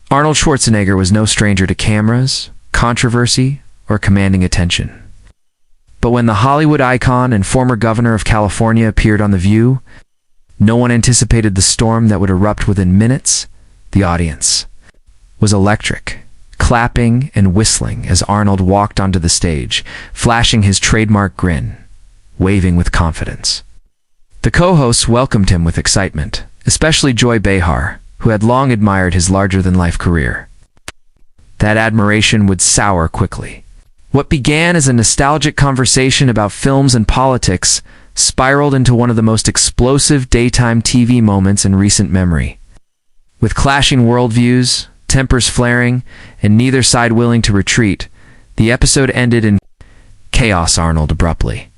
Arnold Schwarzenegger was no stranger to cameras, controversy, or commanding attention. But when the Hollywood icon and former governor of California appeared on The View, no one anticipated the storm that would erupt within minutes. The audience was electric, clapping and whistling as Arnold walked onto the stage, flashing his trademark grin, waving with confidence. The co-hosts welcomed him with excitement, especially Joy Behar, who had long admired his larger-than-life career. That admiration would sour quickly. What began as a nostalgic conversation about films and politics spiraled into one of the most explosive daytime TV moments in recent memory. With clashing worldviews, tempers flaring, and neither side willing to retreat, the episode ended in chaos. Arnold abruptly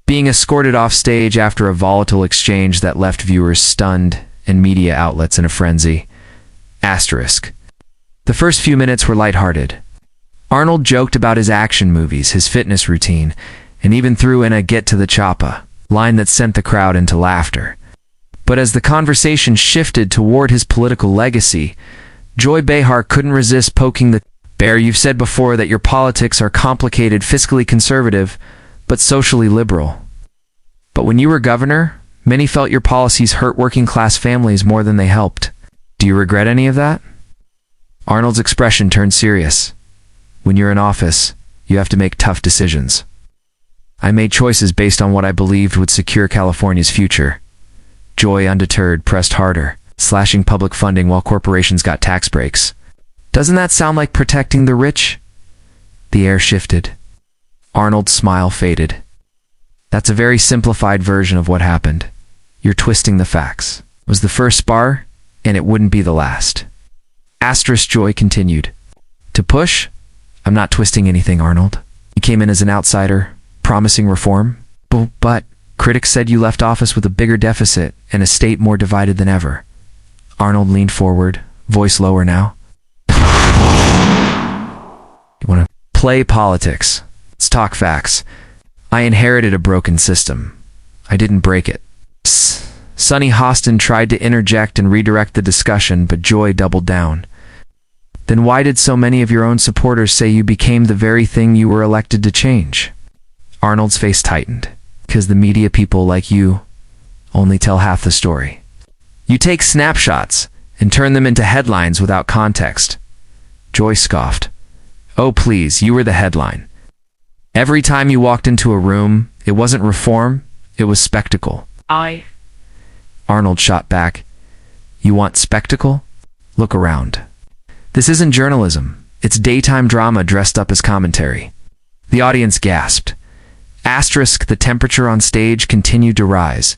being escorted off stage after a volatile exchange that left viewers stunned and media outlets in a frenzy. Asterisk. The first few minutes were lighthearted. Arnold joked about his action movies, his fitness routine, and even threw in a "get to the choppa" line that sent the crowd into laughter. But as the conversation shifted toward his political legacy, Joy Behar couldn't resist poking the bear. "You've said before that your politics are complicated, fiscally conservative, but socially liberal. But when you were governor, many felt your policies hurt working-class families more than they helped. Do you regret any of that?" Arnold's expression turned serious. "When you're in office, you have to make tough decisions. I made choices based on what I believed would secure California's future." Joy, undeterred, pressed harder, slashing public funding while corporations got tax breaks. "Doesn't that sound like protecting the rich?" The air shifted. Arnold's smile faded. "That's a very simplified version of what happened. You're twisting the facts. It was the first spar, and it wouldn't be the last." Asterisk. Joy continued. "To push? I'm not twisting anything, Arnold. You came in as an outsider, promising reform. But critics said you left office with a bigger deficit and a state more divided than ever." Arnold leaned forward, voice lower now. "You want to play politics? Let's talk facts. I inherited a broken system. I didn't break it." Sonny Hostin tried to interject and redirect the discussion, but Joy doubled down. "Then why did so many of your own supporters say you became the very thing you were elected to change?" Arnold's face tightened. "Because the media people like you only tell half the story. You take snapshots and turn them into headlines without context." Joy scoffed. "Oh please, you were the headline. Every time you walked into a room, it wasn't reform, it was spectacle." Arnold shot back. "You want spectacle? Look around. This isn't journalism. It's daytime drama dressed up as commentary." The audience gasped. Asterisk. The temperature on stage continued to rise.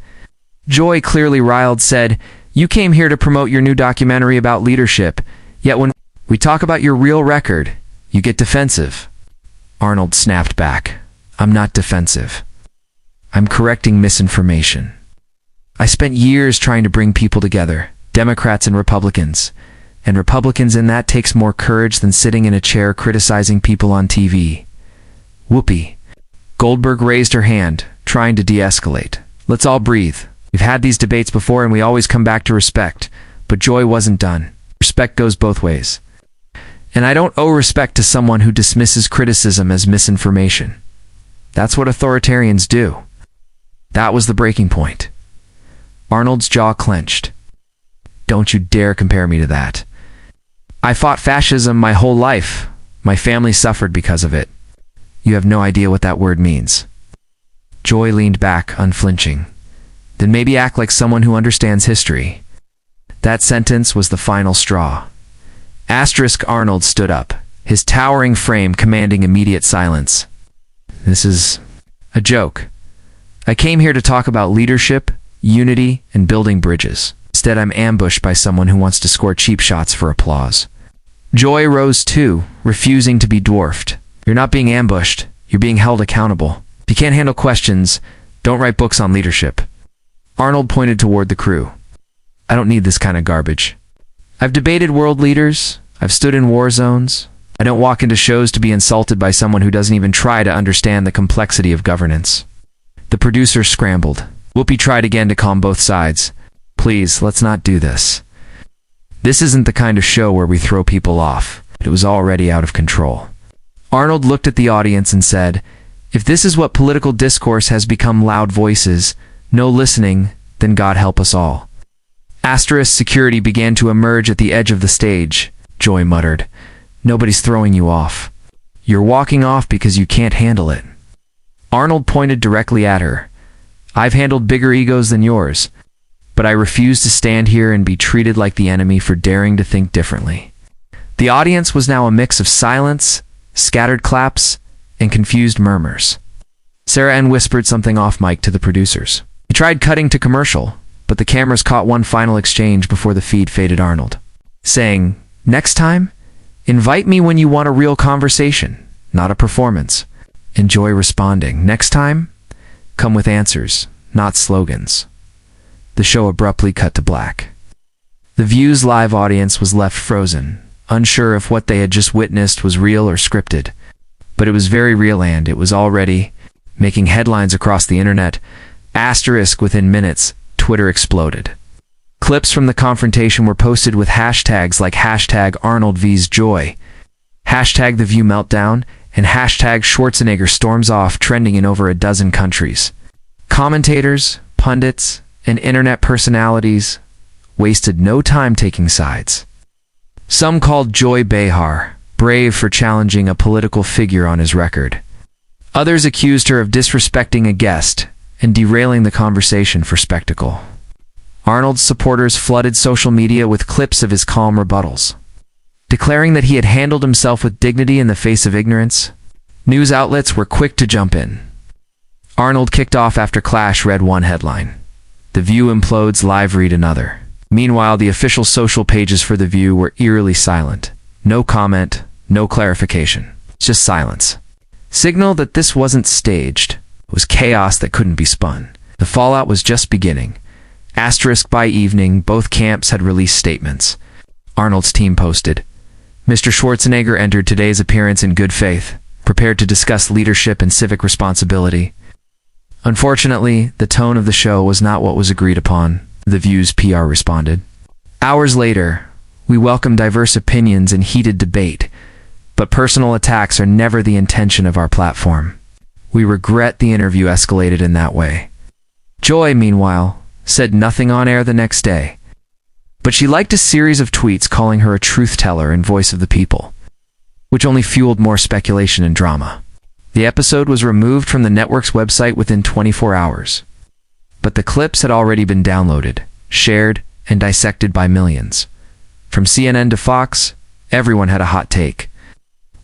Joy, clearly riled, said, "You came here to promote your new documentary about leadership, yet when we talk about your real record, you get defensive." Arnold snapped back. "I'm not defensive. I'm correcting misinformation. I spent years trying to bring people together, Democrats and Republicans in that takes more courage than sitting in a chair criticizing people on TV." Whoopee. Goldberg raised her hand, trying to de-escalate. "Let's all breathe. We've had these debates before and we always come back to respect." But Joy wasn't done. "Respect goes both ways. And I don't owe respect to someone who dismisses criticism as misinformation. That's what authoritarians do." That was the breaking point. Arnold's jaw clenched. "Don't you dare compare me to that. I fought fascism my whole life. My family suffered because of it. You have no idea what that word means." Joy leaned back, unflinching. "Then maybe act like someone who understands history." That sentence was the final straw. Asterisk. Arnold stood up, his towering frame commanding immediate silence. "This is a joke. I came here to talk about leadership, unity, and building bridges. Instead, I'm ambushed by someone who wants to score cheap shots for applause." Joy rose too, refusing to be dwarfed. "You're not being ambushed. You're being held accountable. If you can't handle questions, don't write books on leadership." Arnold pointed toward the crew. "I don't need this kind of garbage. I've debated world leaders. I've stood in war zones. I don't walk into shows to be insulted by someone who doesn't even try to understand the complexity of governance." The producer scrambled. Whoopi tried again to calm both sides. "Please, let's not do this." This isn't the kind of show where we throw people off. It was already out of control. Arnold looked at the audience and said, "If this is what political discourse has become, loud voices, no listening, then God help us all." Asterisk security began to emerge at the edge of the stage. Joy muttered, "Nobody's throwing you off. You're walking off because you can't handle it." Arnold pointed directly at her. "I've handled bigger egos than yours, but I refuse to stand here and be treated like the enemy for daring to think differently." The audience was now a mix of silence, scattered claps, and confused murmurs. Sarah Ann whispered something off mic to the producers. He tried cutting to commercial, but the cameras caught one final exchange before the feed faded. Arnold saying, "Next time, invite me when you want a real conversation, not a performance." And Joy responding, "Next time, come with answers, not slogans." The show abruptly cut to black. The View's live audience was left frozen, unsure if what they had just witnessed was real or scripted. But it was very real, and it was already making headlines across the internet. Asterisk within minutes, Twitter exploded. Clips from the confrontation were posted with hashtags like hashtag Arnold vs. Joy, hashtag The View Meltdown, and hashtag Schwarzenegger storms off, trending in over a dozen countries. Commentators, pundits, and internet personalities wasted no time taking sides. Some called Joy Behar brave for challenging a political figure on his record. Others accused her of disrespecting a guest and derailing the conversation for spectacle. Arnold's supporters flooded social media with clips of his calm rebuttals, declaring that he had handled himself with dignity in the face of ignorance. News outlets were quick to jump in. Arnold kicked off after Clash read one headline. The View implodes, live read another. Meanwhile, the official social pages for The View were eerily silent. No comment, no clarification, just silence. Signal that this wasn't staged. It was chaos that couldn't be spun. The fallout was just beginning. Asterisk by evening, both camps had released statements. Arnold's team posted, "Mr. Schwarzenegger entered today's appearance in good faith, prepared to discuss leadership and civic responsibility." Unfortunately, the tone of the show was not what was agreed upon, The View's PR responded. Hours later, "We welcome diverse opinions and heated debate, but personal attacks are never the intention of our platform. We regret the interview escalated in that way." Joy, meanwhile, said nothing on air the next day, but she liked a series of tweets calling her a truth-teller and voice of the people, which only fueled more speculation and drama. The episode was removed from the network's website within 24 hours, but the clips had already been downloaded, shared, and dissected by millions. From CNN to Fox, everyone had a hot take.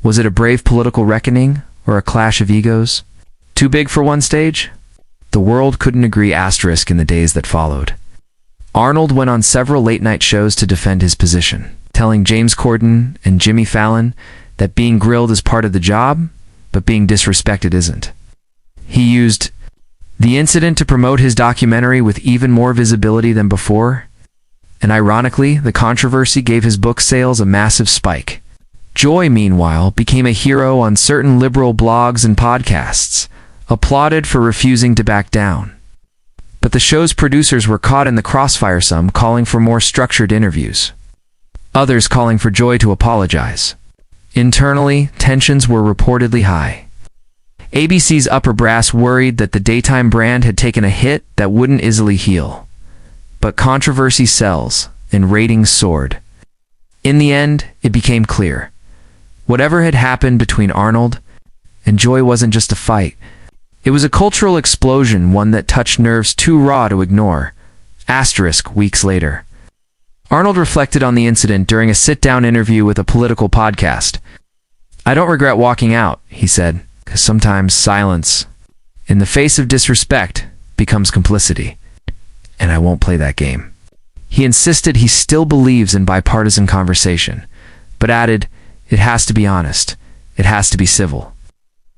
Was it a brave political reckoning or a clash of egos? Too big for one stage? The world couldn't agree. Asterisk in the days that followed. Arnold went on several late-night shows to defend his position, telling James Corden and Jimmy Fallon that being grilled is part of the job, but being disrespected isn't. He used the incident to promote his documentary with even more visibility than before, and ironically, the controversy gave his book sales a massive spike. Joy, meanwhile, became a hero on certain liberal blogs and podcasts, applauded for refusing to back down. But the show's producers were caught in the crossfire, some calling for more structured interviews, others calling for Joy to apologize. Internally, tensions were reportedly high. ABC's upper brass worried that the daytime brand had taken a hit that wouldn't easily heal. But controversy sells, and ratings soared. In the end, it became clear. Whatever had happened between Arnold and Joy wasn't just a fight. It was a cultural explosion, one that touched nerves too raw to ignore. Asterisk weeks later. Arnold reflected on the incident during a sit-down interview with a political podcast. "I don't regret walking out," he said, "because sometimes silence, in the face of disrespect, becomes complicity. And I won't play that game." He insisted he still believes in bipartisan conversation, but added, "It has to be honest. It has to be civil.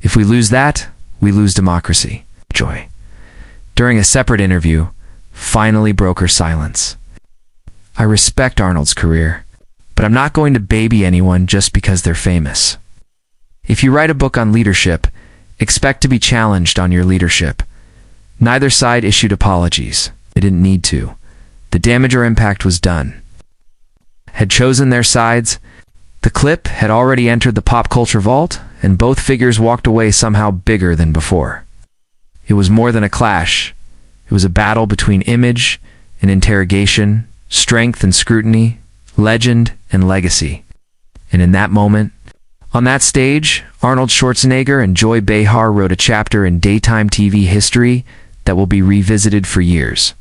If we lose that, we lose democracy." Joy, during a separate interview, finally broke her silence. "I respect Arnold's career, but I'm not going to baby anyone just because they're famous. If you write a book on leadership, expect to be challenged on your leadership." Neither side issued apologies. They didn't need to. The damage or impact was done. had chosen their sides. The clip had already entered the pop culture vault, and both figures walked away somehow bigger than before. It was more than a clash. It was a battle between image and interrogation, strength and scrutiny, legend and legacy. And in that moment, on that stage, Arnold Schwarzenegger and Joy Behar wrote a chapter in daytime TV history that will be revisited for years.